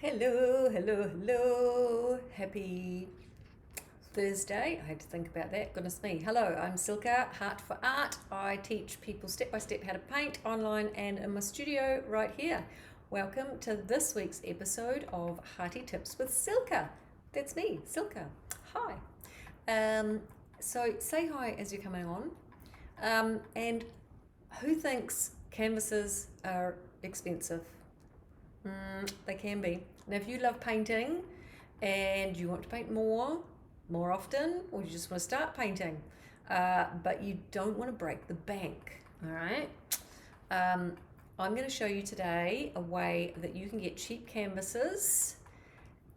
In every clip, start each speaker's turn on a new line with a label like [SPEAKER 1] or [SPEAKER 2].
[SPEAKER 1] Hello, hello, hello. Happy Thursday. I had to think about that. Goodness me. Hello, I'm Silka, Heart for Art. I teach people step by step how to paint online and in my studio right here. Welcome to this week's episode of Hearty Tips with Silka. That's me, Silka. Hi. So say hi as you're coming on. And who thinks canvases are expensive? They can be. Now, if you love painting and you want to paint more often, or you just want to start painting, but you don't want to break the bank, all right? I'm going to show you today a way that you can get cheap canvases,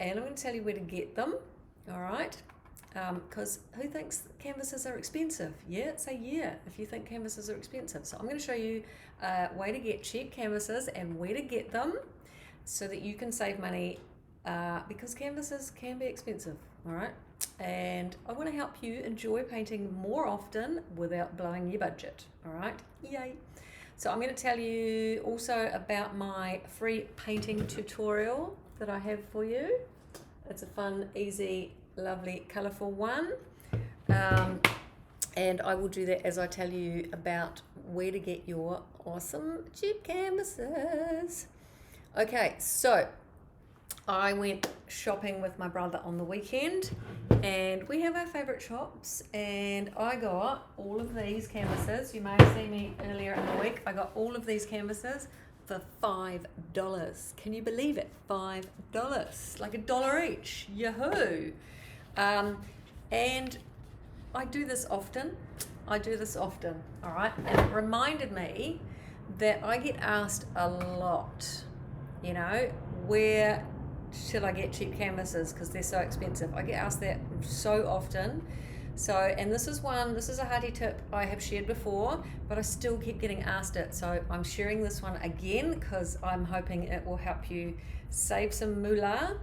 [SPEAKER 1] and I'm going to tell you where to get them, all right? Because who thinks canvases are expensive? Yeah, say yeah if you think canvases are expensive. So I'm going to show you a way to get cheap canvases and where to get them, so that you can save money because canvases can be expensive, all right? And I want to help you enjoy painting more often without blowing your budget, all right? Yay! So I'm going to tell you also about my free painting tutorial that I have for you. It's a fun, easy, lovely, colourful one. And I will do that as I tell you about where to get your awesome cheap canvases. Okay, so I went shopping with my brother on the weekend, and we have our favourite shops, and I got all of these canvases. You may have seen me earlier in the week. I got all of these canvases for $5. Can you believe it? $5, like $1 each. Yahoo! And I do this often, all right? And it reminded me that I get asked a lot, you know, where should I get cheap canvases because they're so expensive? I get asked that so often. So, and this is a hearty tip I have shared before, but I still keep getting asked it. So I'm sharing this one again because I'm hoping it will help you save some moolah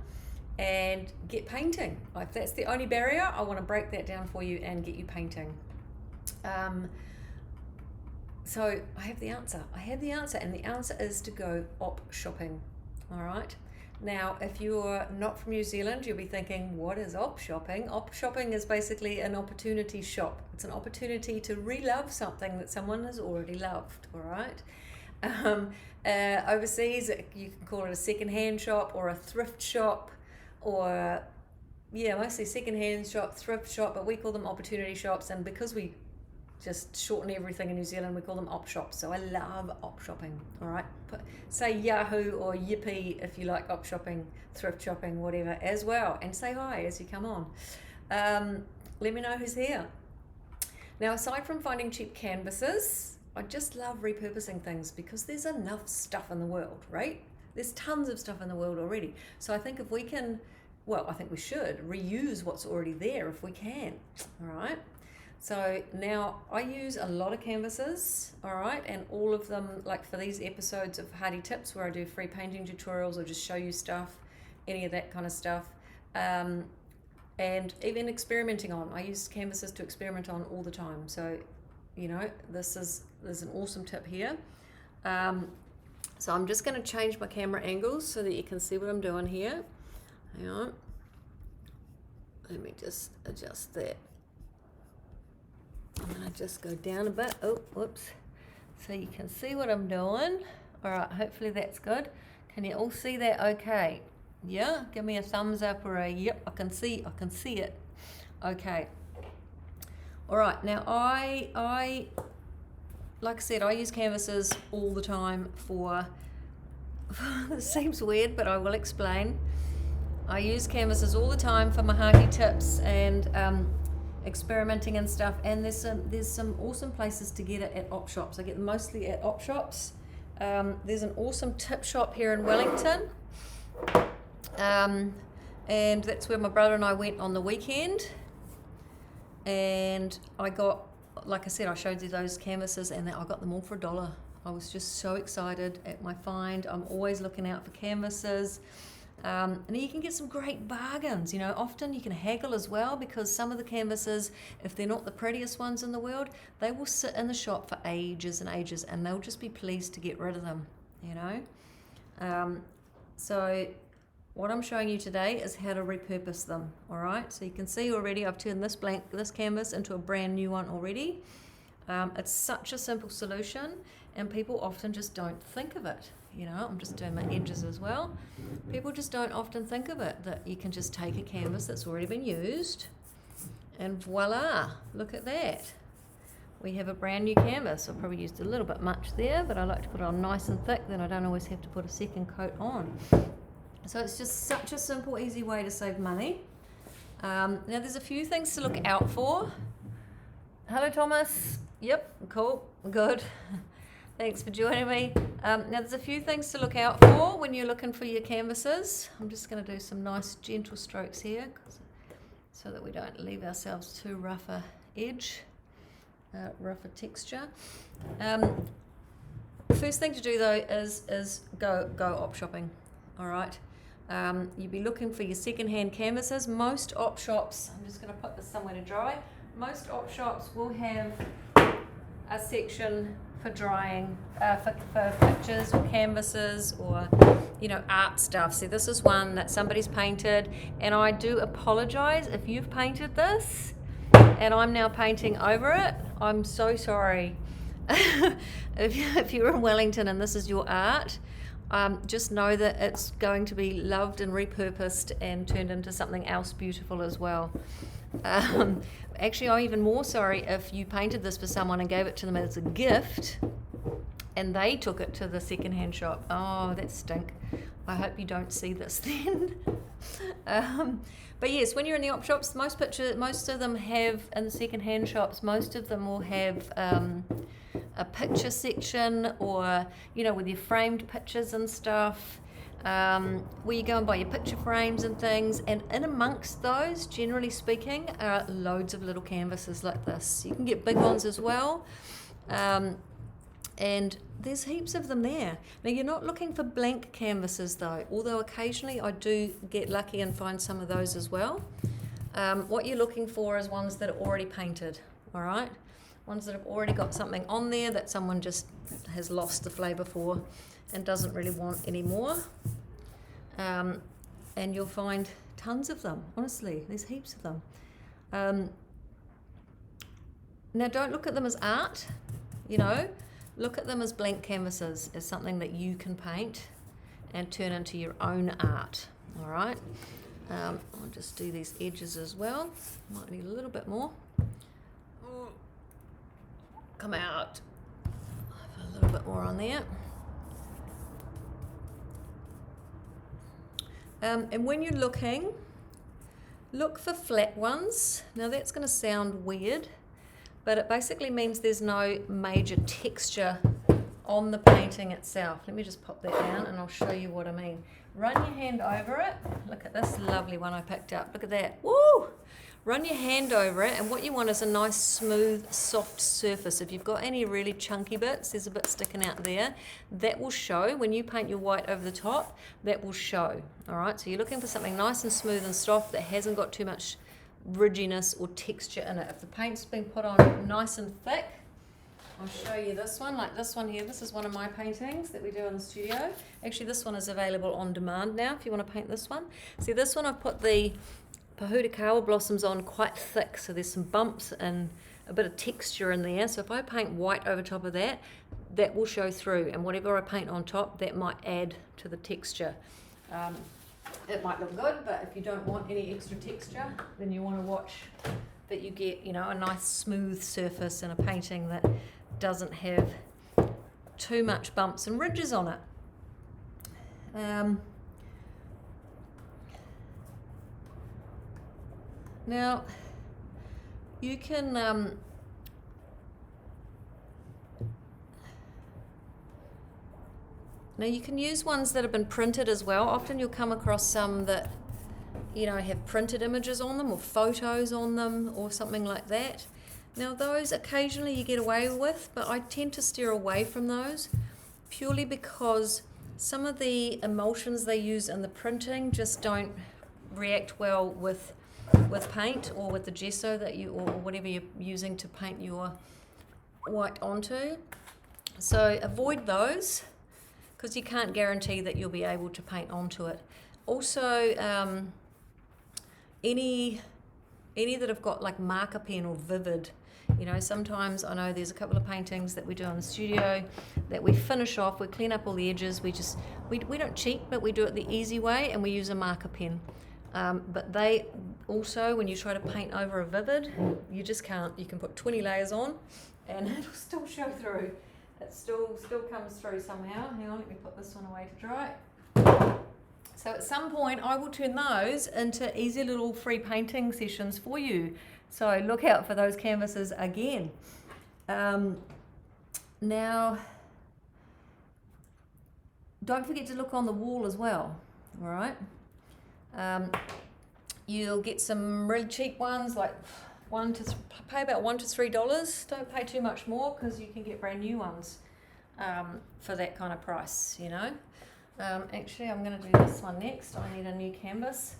[SPEAKER 1] and get painting. If that's the only barrier, I want to break that down for you and get you painting. So I have the answer, and the answer is to go op shopping, all right? Now, if you're not from New Zealand, you'll be thinking, what is op shopping? Op shopping is basically an opportunity shop. It's an opportunity to re-love something that someone has already loved, all right? Overseas, you can call it a second-hand shop or a thrift shop, or, yeah, mostly second-hand shop, thrift shop, but we call them opportunity shops, and because we just shorten everything in New Zealand, we call them op shops. So I love op shopping, all right? Say Yahoo or Yippee if you like op shopping, thrift shopping, whatever, as well. And say hi as you come on. Let me know who's here. Now, aside from finding cheap canvases, I just love repurposing things because there's enough stuff in the world, right? There's tons of stuff in the world already. So I think if we can, I think we should reuse what's already there if we can, all right? So now I use a lot of canvases, all right, and all of them, like for these episodes of Hearty Tips where I do free painting tutorials or just show you stuff, any of that kind of stuff, and even experimenting on. I use canvases to experiment on all the time. So, you know, there's an awesome tip here. So I'm just going to change my camera angles so that you can see what I'm doing here. Hang on. Let me just adjust that. I'm going to just go down a bit. Oh, whoops. So you can see what I'm doing. All right, hopefully that's good. Can you all see that okay? Yeah? Give me a thumbs up or a yep, I can see it. Okay. All right, now I like I said, I use canvases all the time for this seems weird, but I will explain. I use canvases all the time for my hearty tips and experimenting and stuff, and there's some awesome places to get it at op shops. I get them mostly at op shops. There's an awesome tip shop here in Wellington, and that's where my brother and I went on the weekend, and I got, like I said, I showed you those canvases and I got them all for $1. I was just so excited at my find. I'm always looking out for canvases. And you can get some great bargains, you know. Often you can haggle as well because some of the canvases, if they're not the prettiest ones in the world, they will sit in the shop for ages and ages and they'll just be pleased to get rid of them, you know. So what I'm showing you today is how to repurpose them, all right? So you can see already I've turned this canvas into a brand new one already. It's such a simple solution, and people often just don't think of it. You know, I'm just doing my edges as well. People just don't often think of it, that you can just take a canvas that's already been used, and voila, look at that. We have a brand new canvas. I probably used a little bit much there, but I like to put it on nice and thick, then I don't always have to put a second coat on. So it's just such a simple, easy way to save money. Now there's a few things to look out for. Hello, Thomas. Yep, cool, good. Thanks for joining me. Now there's a few things to look out for when you're looking for your canvases. I'm just going to do some nice gentle strokes here so that we don't leave ourselves too rough a edge, rougher texture. First thing to do though is go op shopping. All right. You'll be looking for your second-hand canvases. Most op shops, I'm just going to put this somewhere to dry. Most op shops will have a section for drying, for pictures or canvases or, you know, art stuff. See, this is one that somebody's painted, and I do apologize if you've painted this and I'm now painting over it. I'm so sorry. If you're in Wellington and this is your art, just know that it's going to be loved and repurposed and turned into something else beautiful as well. Actually, I'm even more sorry if you painted this for someone and gave it to them as a gift and they took it to the second-hand shop. Oh, that stink. I hope you don't see this then. But yes, when you're in the op shops, most of them have, in the second-hand shops, most of them will have a picture section, or, you know, with your framed pictures and stuff, where you go and buy your picture frames and things, and in amongst those, generally speaking, are loads of little canvases like this. You can get big ones as well, and there's heaps of them there. Now, you're not looking for blank canvases though, although occasionally I do get lucky and find some of those as well. What you're looking for is ones that are already painted, all right? Ones that have already got something on there that someone just has lost the flavour for and doesn't really want anymore. And you'll find tons of them, honestly, there's heaps of them. Now, don't look at them as art, you know, look at them as blank canvases, as something that you can paint and turn into your own art, all right? I'll just do these edges as well, might need a little bit more. Come out, a little bit more on there. And when you're looking, look for flat ones. Now that's going to sound weird, but it basically means there's no major texture on the painting itself. Let me just pop that down and I'll show you what I mean. Run your hand over it. Look at this lovely one I picked up. Look at that. Woo! Run your hand over it, and what you want is a nice, smooth, soft surface. If you've got any really chunky bits, there's a bit sticking out there, that will show. When you paint your white over the top, that will show. All right, so you're looking for something nice and smooth and soft that hasn't got too much ridginess or texture in it. If the paint's been put on nice and thick, I'll show you this one, like this one here. This is one of my paintings that we do in the studio. Actually, this one is available on demand now if you want to paint this one. See, this one I've put the Pahudakawa blossoms on quite thick, so there's some bumps and a bit of texture in there. So if I paint white over top of that, that will show through, and whatever I paint on top, that might add to the texture. It might look good, but if you don't want any extra texture, then you want to watch that you get, you know, a nice smooth surface in a painting that doesn't have too much bumps and ridges on it. Now, you can use ones that have been printed as well. Often you'll come across some that, you know, have printed images on them or photos on them or something like that. Now, those occasionally you get away with, but I tend to steer away from those purely because some of the emulsions they use in the printing just don't react well with paint or with the gesso that you, or whatever you're using to paint your white onto. So avoid those, because you can't guarantee that you'll be able to paint onto it. Also, any that have got like marker pen or vivid. You know, sometimes I know there's a couple of paintings that we do in the studio that we finish off, we clean up all the edges, we don't cheat, but we do it the easy way, and we use a marker pen. But they also, when you try to paint over a vivid, you just can't. You can put 20 layers on and it'll still show through. It still comes through somehow. Hang on, let me put this one away to dry. So at some point I will turn those into easy little free painting sessions for you. So look out for those canvases again. Now, don't forget to look on the wall as well, all right? You'll get some really cheap ones, like pay about $1 to $3. Don't pay too much more because you can get brand new ones for that kind of price, you know. Actually, I'm going to do this one next. I need a new canvas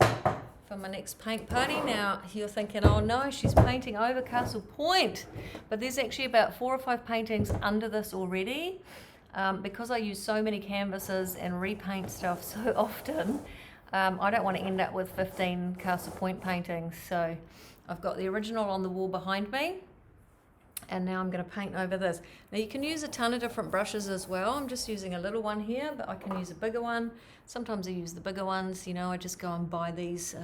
[SPEAKER 1] for my next paint party. Now, you're thinking, oh no, she's painting over Castle Point. But there's actually about 4 or 5 paintings under this already. Because I use so many canvases and repaint stuff so often, I don't want to end up with 15 Castle Point paintings. So I've got the original on the wall behind me. And now I'm going to paint over this. Now you can use a ton of different brushes as well. I'm just using a little one here, but I can use a bigger one. Sometimes I use the bigger ones, you know, I just go and buy these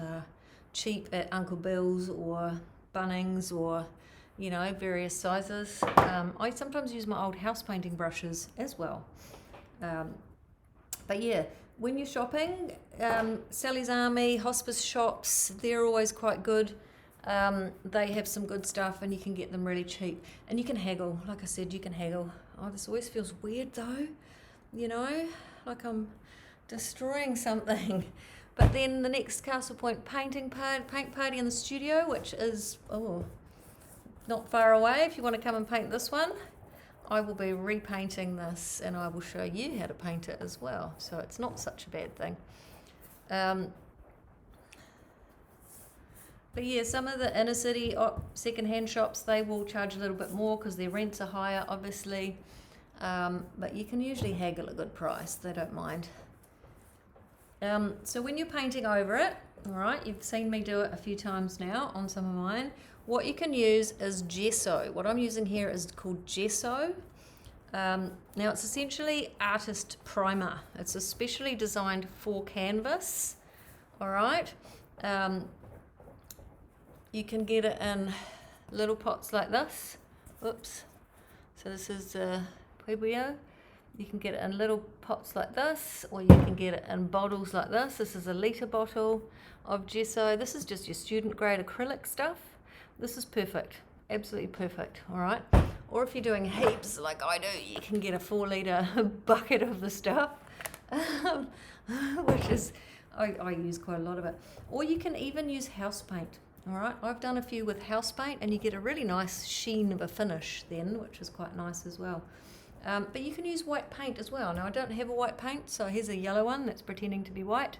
[SPEAKER 1] cheap at Uncle Bill's or Bunnings or, you know, various sizes. I sometimes use my old house painting brushes as well. But yeah, when you're shopping, Sally's Army, hospice shops, they're always quite good. They have some good stuff and you can get them really cheap, and you can haggle. Like I said, you can haggle. Oh, this always feels weird though, you know, like I'm destroying something. But then the next Castle Point paint party in the studio, which is not far away, if you want to come and paint this one, I will be repainting this and I will show you how to paint it as well, so it's not such a bad thing. But yeah, some of the inner city second-hand shops, they will charge a little bit more because their rents are higher, obviously. But you can usually haggle a good price, they don't mind. So when you're painting over it, all right, you've seen me do it a few times now on some of mine. What you can use is gesso. What I'm using here is called gesso. Now it's essentially artist primer. It's especially designed for canvas, all right? You can get it in little pots like this. Oops. So this is Pueblo. You can get it in little pots like this, or you can get it in bottles like this. This is a litre bottle of gesso. This is just your student grade acrylic stuff. This is perfect, absolutely perfect, all right? Or if you're doing heaps like I do, you can get a 4-litre bucket of the stuff, which is, I use quite a lot of it. Or you can even use house paint. All right, I've done a few with house paint and you get a really nice sheen of a finish then, which is quite nice as well. But you can use white paint as well. Now I don't have a white paint, so here's a yellow one that's pretending to be white.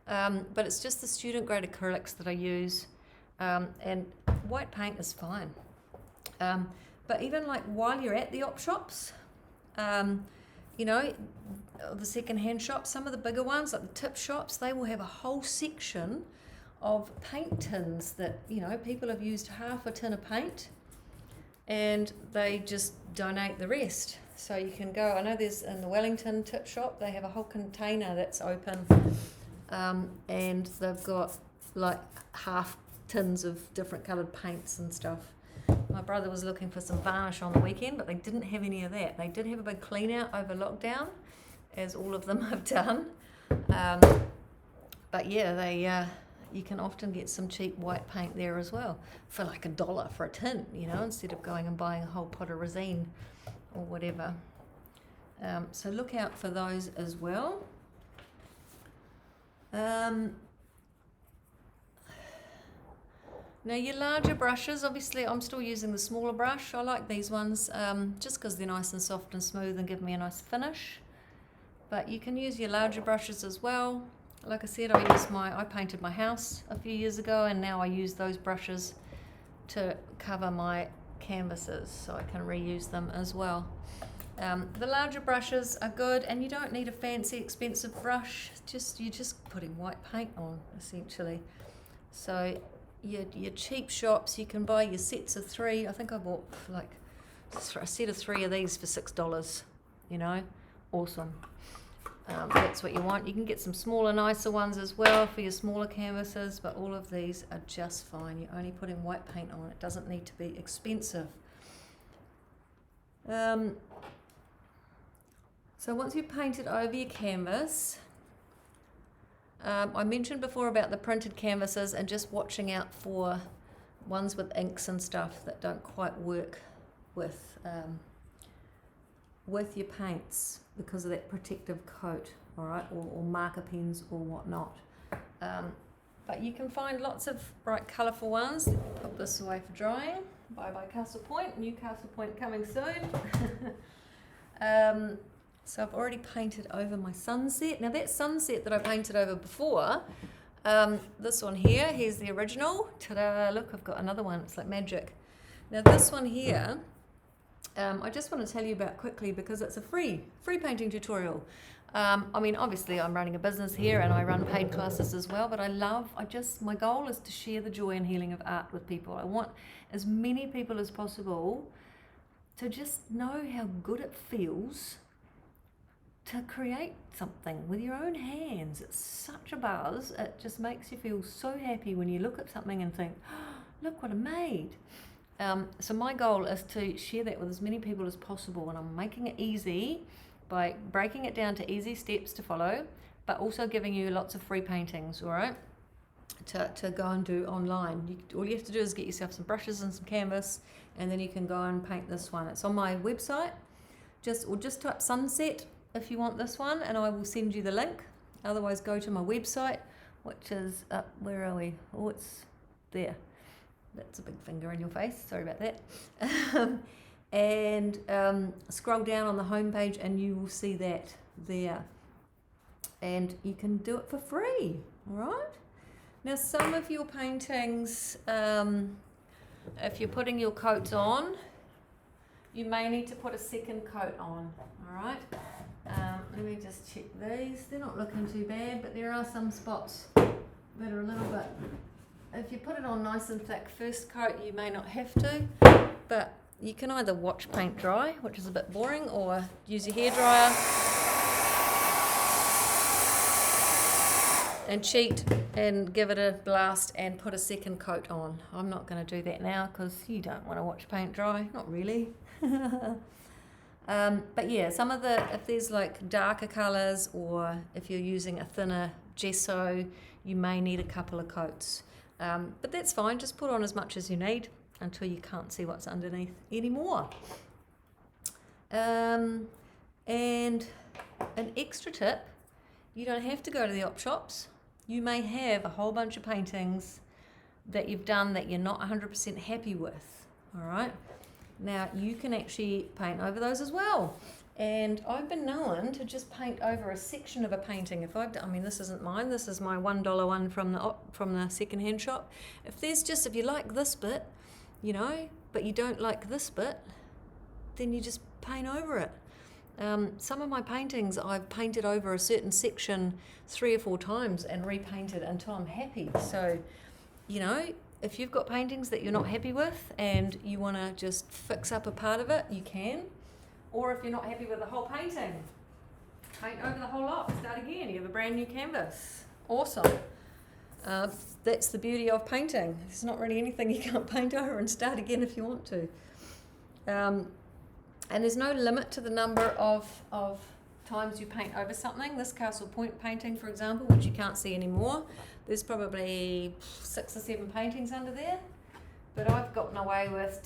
[SPEAKER 1] But it's just the student grade acrylics that I use. And white paint is fine. But even like while you're at the op shops, you know, the second-hand shops, some of the bigger ones, like the tip shops, they will have a whole section of paint tins that, you know, people have used half a tin of paint and they just donate the rest. So you can go, I know there's in the Wellington tip shop, they have a whole container that's open, and they've got like half tins of different coloured paints and stuff. My brother was looking for some varnish on the weekend, but they didn't have any of that. They did have a big clean out over lockdown, as all of them have done. But yeah, you can often get some cheap white paint there as well for like $1 for a tin, you know, instead of going and buying a whole pot of resin or whatever. So look out for those as well. Now your larger brushes, obviously I'm still using the smaller brush. I like these ones just because they're nice and soft and smooth and give me a nice finish. But you can use your larger brushes as well. Like I said, I painted my house a few years ago, and now I use those brushes to cover my canvases, so I can reuse them as well. The larger brushes are good, and you don't need a fancy expensive brush, you're just putting white paint on essentially. So your cheap shops, you can buy your sets of 3. I think I bought like a set of 3 of these for $6, you know, awesome. That's what you want. You can get some smaller, nicer ones as well for your smaller canvases, but all of these are just fine. You're only putting white paint on. It doesn't need to be expensive. So once you've painted over your canvas, I mentioned before about the printed canvases and just watching out for ones with inks and stuff that don't quite work with your paints because of that protective coat, all right, or marker pens or whatnot. But you can find lots of bright colourful ones. Put this away for drying. Bye bye Castle Point, new Castle Point coming soon. So I've already painted over my sunset. Now that sunset that I painted over before, this one here, here's the original. Ta-da, look, I've got another one, it's like magic. Now this one here, I just want to tell you about quickly because it's a free painting tutorial. I mean, obviously I'm running a business here and I run paid classes as well, but my goal is to share the joy and healing of art with people. I want as many people as possible to just know how good it feels to create something with your own hands. It's such a buzz. It just makes you feel so happy when you look at something and think, oh, look what I made. So my goal is to share that with as many people as possible, and I'm making it easy by breaking it down to easy steps to follow, but also giving you lots of free paintings, all right, to go and do online. All you have to do is get yourself some brushes and some canvas, and then you can go and paint this one. It's on my website. Just type sunset if you want this one, and I will send you the link. Otherwise, go to my website, which is up, where are we? Oh, it's there. That's a big finger in your face, sorry about that. And scroll down on the home page and you will see that there. And you can do it for free, all right? Now some of your paintings, if you're putting your coats on, you may need to put a second coat on, all right? Let me just check these. They're not looking too bad, but there are some spots that are a little bit. If you put it on nice and thick first coat, you may not have to, but you can either watch paint dry, which is a bit boring, or use your hairdryer and cheat and give it a blast and put a second coat on. I'm not going to do that now because you don't want to watch paint dry, not really. But yeah, if there's like darker colours, or if you're using a thinner gesso, you may need a couple of coats. But that's fine, just put on as much as you need until you can't see what's underneath anymore. And an extra tip, you don't have to go to the op shops. You may have a whole bunch of paintings that you've done that you're not 100% happy with, all right? Now, you can actually paint over those as well. And I've been known to just paint over a section of a painting. I mean, this isn't mine. This is my $1 one from the secondhand shop. If you like this bit, you know, but you don't like this bit, then you just paint over it. Some of my paintings, I've painted over a certain section 3 or 4 times and repainted until I'm happy. So, you know, if you've got paintings that you're not happy with and you want to just fix up a part of it, you can. Or if you're not happy with the whole painting, paint over the whole lot, start again, you have a brand new canvas. Awesome. That's the beauty of painting. There's not really anything you can't paint over and start again if you want to. And there's no limit to the number of times you paint over something. This Castle Point painting, for example, which you can't see anymore, there's probably 6 or 7 paintings under there. But I've gotten away with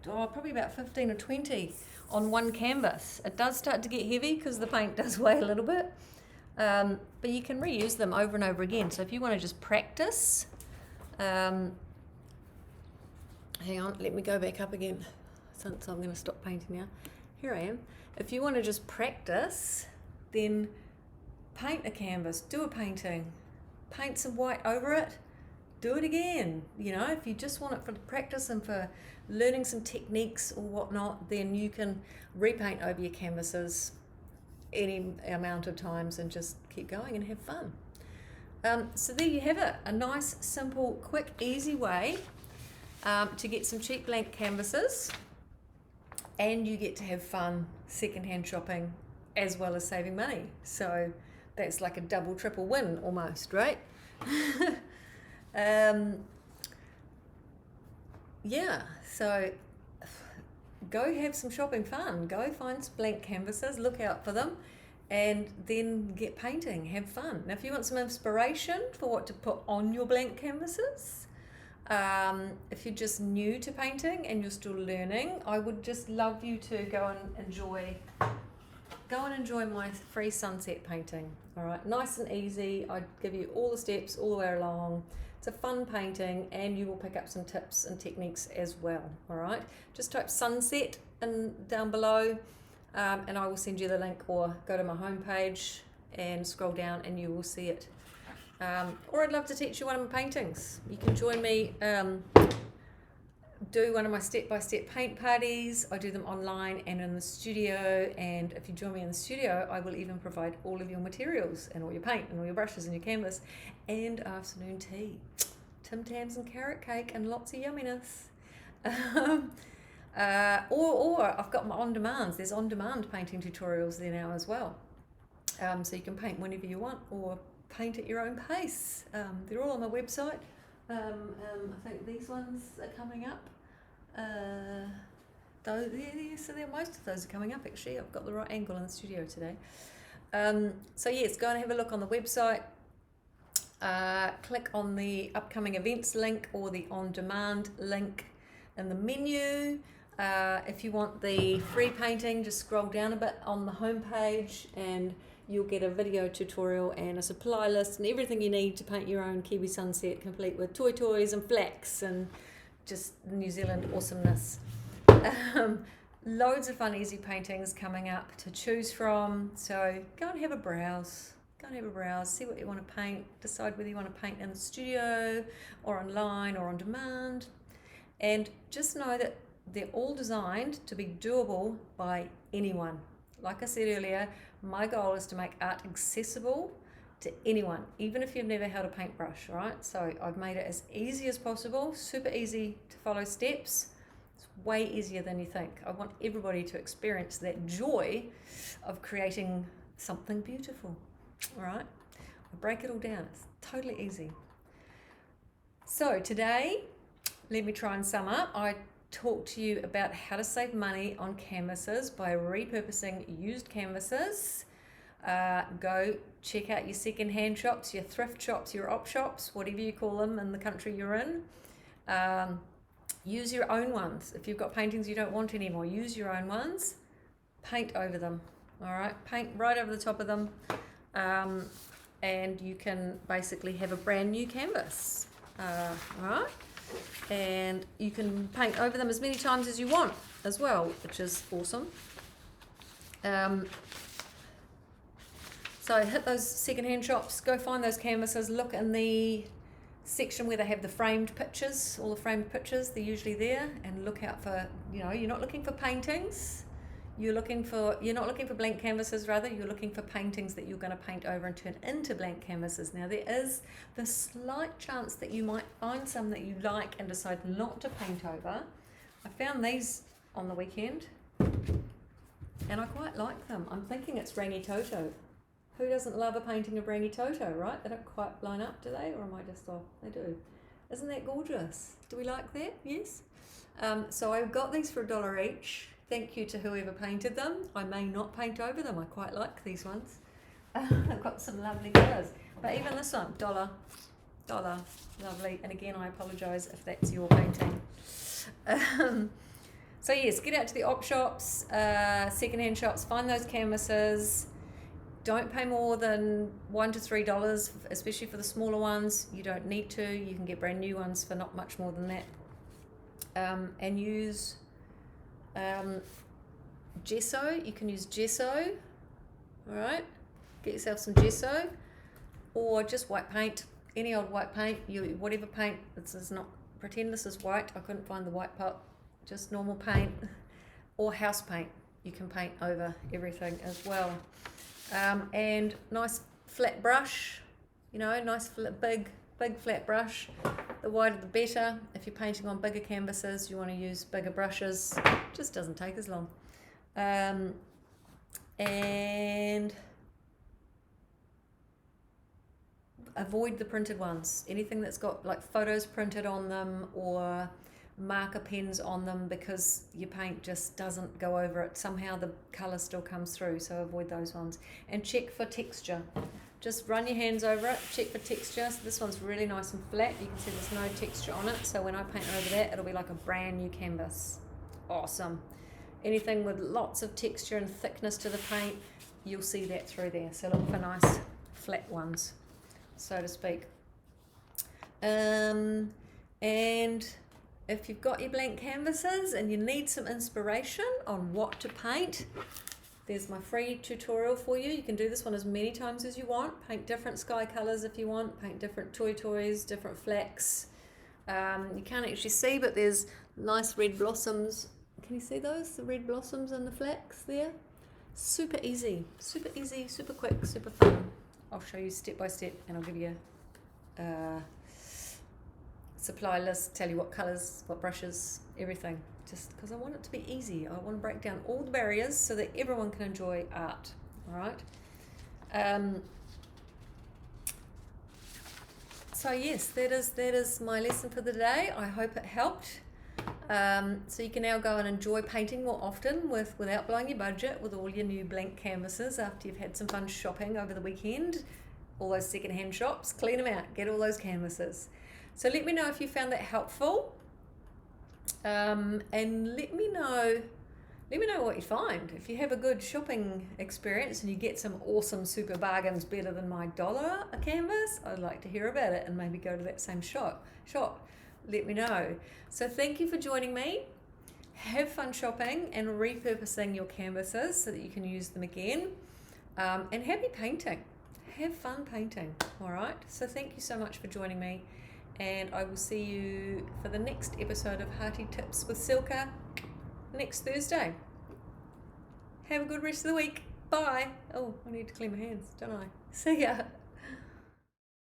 [SPEAKER 1] probably about 15 or 20 on one canvas. It does start to get heavy because the paint does weigh a little bit, but you can reuse them over and over again. So if you want to just practice, hang on, let me go back up again since I'm going to stop painting now. Here I am. If you want to just practice, then paint a canvas, do a painting, paint some white over it, do it again. You know, if you just want it for practice and for learning some techniques or whatnot, then you can repaint over your canvases any amount of times and just keep going and have fun. So there you have it, a nice, simple, quick, easy way to get some cheap blank canvases, and you get to have fun secondhand shopping as well as saving money. So that's like a double, triple win almost, right? Yeah, so go have some shopping fun. Go find some blank canvases, look out for them, and then get painting, have fun. Now, if you want some inspiration for what to put on your blank canvases, if you're just new to painting and you're still learning, I would just love you to go and enjoy my free sunset painting. All right, nice and easy. I give you all the steps all the way along. It's a fun painting, and you will pick up some tips and techniques as well. All right, just type sunset down below, and I will send you the link, or go to my homepage and scroll down and you will see it. Or I'd love to teach you one of my paintings. You can join me, do one of my step-by-step paint parties. I do them online and in the studio, and if you join me in the studio, I will even provide all of your materials and all your paint and all your brushes and your canvas and afternoon tea, Tim Tams and carrot cake and lots of yumminess. Or I've got my on-demands. There's on-demand painting tutorials there now as well. So you can paint whenever you want, or paint at your own pace. They're all on my website. I think these ones are coming up. So most of those are coming up actually. I've got the right angle in the studio today. So yes, go and have a look on the website. Click on the upcoming events link or the on-demand link in the menu. If you want the free painting, just scroll down a bit on the homepage and you'll get a video tutorial and a supply list and everything you need to paint your own Kiwi sunset, complete with toys and flax and just New Zealand awesomeness. Loads of fun, easy paintings coming up to choose from. So go and have a browse. See what you want to paint. Decide whether you want to paint in the studio or online or on demand. And just know that they're all designed to be doable by anyone. Like I said earlier, my goal is to make art accessible to anyone, even if you've never held a paintbrush, right? So I've made it as easy as possible, super easy to follow steps. It's way easier than you think. I want everybody to experience that joy of creating something beautiful, all right? I break it all down. It's totally easy. So today, let me try and sum up. I talked to you about how to save money on canvases by repurposing used canvases. Go check out your second-hand shops, your thrift shops, your op shops, whatever you call them in the country you're in. Use your own ones. If you've got paintings you don't want anymore, use your own ones. Paint over them, all right? Paint right over the top of them, and you can basically have a brand new canvas, all right? And you can paint over them as many times as you want as well, which is awesome. So hit those second-hand shops, go find those canvases, look in the section where they have the framed pictures, all the framed pictures, they're usually there, and look out for, you're not looking for paintings, you're not looking for blank canvases, rather, you're looking for paintings that you're going to paint over and turn into blank canvases. Now there is the slight chance that you might find some that you like and decide not to paint over. I found these on the weekend and I quite like them. I'm thinking it's Rangi Toto. Who doesn't love a painting of Rangi Toto, right? They don't quite line up, do they? Or am I just off? They do. Isn't that gorgeous? Do we like that? Yes. So I got these for $1 each. Thank you to whoever painted them. I may not paint over them. I quite like these ones. I've got some lovely colours. But even this one, $1. Lovely. And again, I apologise if that's your painting. So yes, get out to the op shops, second-hand shops, find those canvases. Don't pay more than $1 to $3, especially for the smaller ones. You don't need to. You can get brand new ones for not much more than that. And use gesso. You can use gesso. All right, get yourself some gesso, or just white paint. any old white paint, whatever paint, this is not, pretend this is white, I couldn't find the white pot, just normal paint or house paint, you can paint over everything as well. And nice flat brush, nice big flat brush. The wider the better. If you're painting on bigger canvases, you want to use bigger brushes. It just doesn't take as long. And avoid the printed ones. Anything that's got like photos printed on them or marker pens on them, because your paint just doesn't go over it. Somehow the colour still comes through, so avoid those ones. And check for texture. Just run your hands over it, check for texture. So this one's really nice and flat. You can see there's no texture on it. So when I paint over that, it'll be like a brand new canvas. Awesome. Anything with lots of texture and thickness to the paint, you'll see that through there. So look for nice flat ones, so to speak. And if you've got your blank canvases and you need some inspiration on what to paint, there's my free tutorial for you. You can do this one as many times as you want. Paint different sky colours if you want. Paint different toys, different flax. You can't actually see, but there's nice red blossoms. Can you see those? The red blossoms and the flax there? Super easy, super quick, super fun. I'll show you step by step, and I'll give you a supply list, tell you what colours, what brushes, everything. Just because I want it to be easy. I want to break down all the barriers so that everyone can enjoy art. All right. So yes, that is my lesson for the day. I hope it helped. So you can now go and enjoy painting more often without blowing your budget with all your new blank canvases after you've had some fun shopping over the weekend. All those secondhand shops, clean them out, get all those canvases. So let me know if you found that helpful. And let me know what you find. If you have a good shopping experience and you get some awesome super bargains better than my $1 a canvas, I'd like to hear about it and maybe go to that same shop. Let me know. So thank you for joining me. Have fun shopping and repurposing your canvases so that you can use them again. And happy painting. Have fun painting. All right. So thank you so much for joining me. And I will see you for the next episode of Hearty Tips with Silka next Thursday. Have a good rest of the week. Bye. Oh, I need to clean my hands, don't I? See ya.